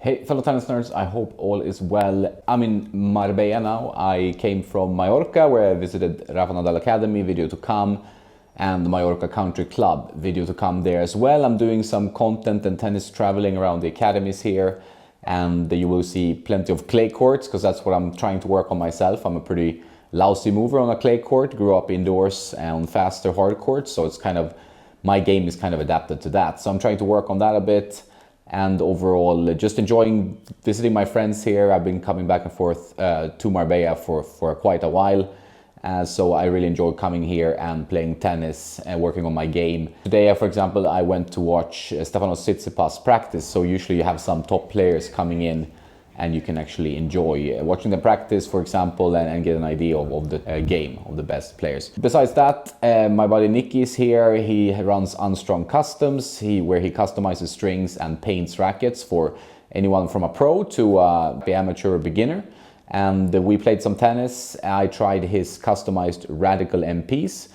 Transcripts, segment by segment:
Hey fellow tennis nerds, I hope all is well. I'm in Marbella now. I came from Mallorca where I visited Rafa Nadal Academy, video to come, and the Mallorca Country Club, video to come there as well. I'm doing some content and tennis traveling around the academies here, and you will see plenty of clay courts because that's what I'm trying to work on myself. I'm a pretty lousy mover on a clay court, grew up indoors on faster hard courts, so it's kind of, my game is kind of adapted to that. So I'm trying to work on that a bit. And overall, just enjoying visiting my friends here. I've been coming back and forth to Marbella for quite a while. So I really enjoy coming here and playing tennis and working on my game. Today, for example, I went to watch Stefanos Tsitsipas practice. So usually you have some top players coming in and you can actually enjoy watching them practice, for example, and get an idea of the game, of the best players. Besides that, my buddy Nikki is here. He runs Unstrung Customs, where he customizes strings and paints rackets for anyone from a pro to the amateur or beginner. And we played some tennis. I tried his customized Radical MPs,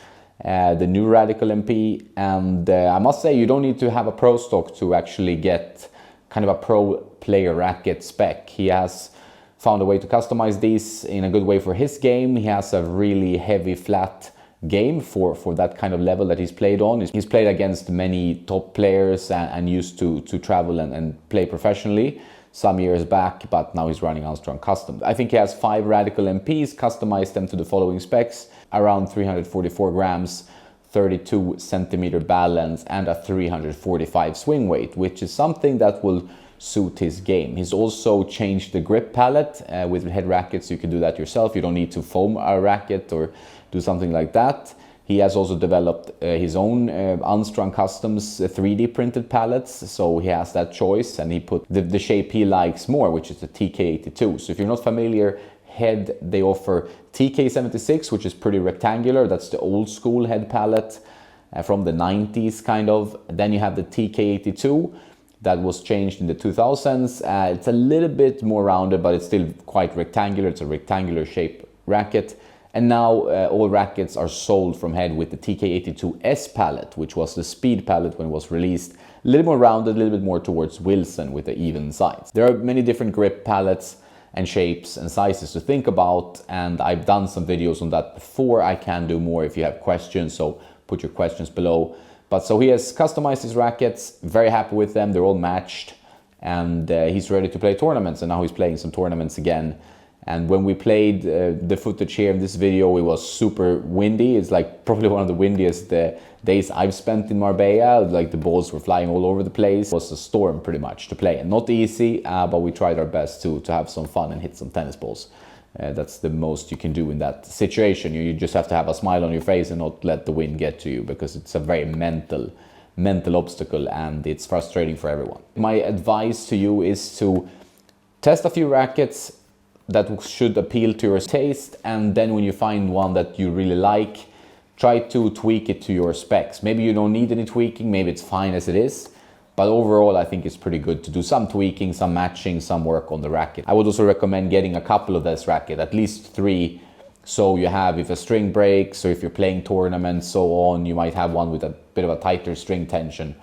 the new Radical MP. And I must say, you don't need to have a pro stock to actually get kind of a pro player racket spec. He has found a way to customize these in a good way for his game. He has a really heavy flat game for that kind of level that he's played on. He's played against many top players and used to travel and play professionally some years back, but now he's running Unstrung Custom. I think he has 5 Radical MPs, customized them to the following specs: around 344 grams, 32 centimeter balance, and a 345 swing weight, which is something that will suit his game. He's also changed the grip palette with head rackets. You can do that yourself. You don't need to foam a racket or do something like that. He has also developed his own Unstrung Customs 3D printed palettes, so he has that choice, and he put the shape he likes more, which is the TK82. So if you're not familiar, head, they offer TK76, which is pretty rectangular. That's the old school head palette from the 90s kind of. Then you have the TK82 that was changed in the 2000s. It's a little bit more rounded, but it's still quite rectangular. It's a rectangular shape racket. And now all rackets are sold from head with the TK82S palette, which was the speed palette when it was released. A little more rounded, a little bit more towards Wilson with the even sides. There are many different grip palettes and shapes and sizes to think about, and I've done some videos on that before. I can do more if you have questions, so put your questions below. But so he has customized his rackets, very happy with them. They're all matched, and he's ready to play tournaments, and now he's playing some tournaments again. And when we played the footage here in this video, it was super windy. It's like probably one of the windiest days I've spent in Marbella. Like the balls were flying all over the place. It was a storm pretty much to play, and not easy, but we tried our best to have some fun and hit some tennis balls. That's the most you can do in that situation. You just have to have a smile on your face and not let the wind get to you, because it's a very mental obstacle and it's frustrating for everyone. My advice to you is to test a few rackets that should appeal to your taste, and then when you find one that you really like, try to tweak it to your specs. Maybe you don't need any tweaking, maybe it's fine as it is, but overall I think it's pretty good to do some tweaking, some matching, some work on the racket. I would also recommend getting a couple of this racket, at least 3, so you have, if a string breaks or if you're playing tournaments, so on, you might have one with a bit of a tighter string tension.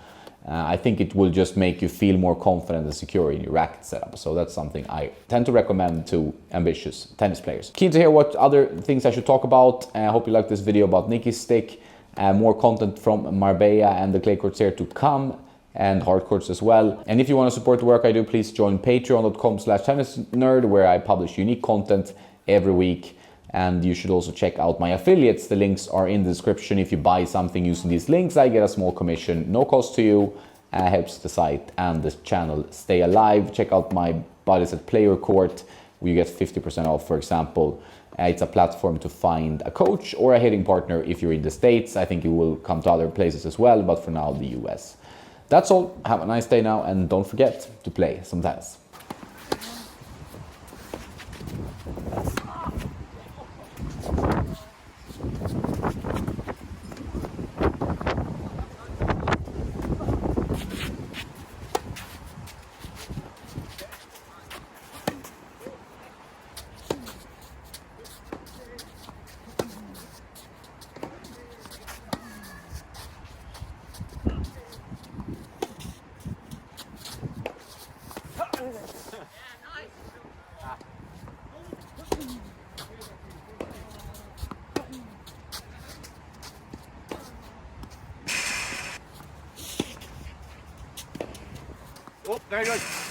I think it will just make you feel more confident and secure in your racket setup. So that's something I tend to recommend to ambitious tennis players. Keen to hear what other things I should talk about. I hope you like this video about Nicky's stick. More content from Marbella and the clay courts here to come, and hard courts as well. And if you want to support the work I do, please join patreon.com/tennisnerd, where I publish unique content every week. And you should also check out my affiliates. The links are in the description. If you buy something using these links, I get a small commission, no cost to you, helps the site and the channel stay alive. Check out my buddies at Player Court, where you get 50% off, for example. It's a platform to find a coach or a hitting partner if you're in the States. I think it will come to other places as well, but for now, the US. That's all. Have a nice day now, and don't forget to play some tennis. Very good. Oh, very good.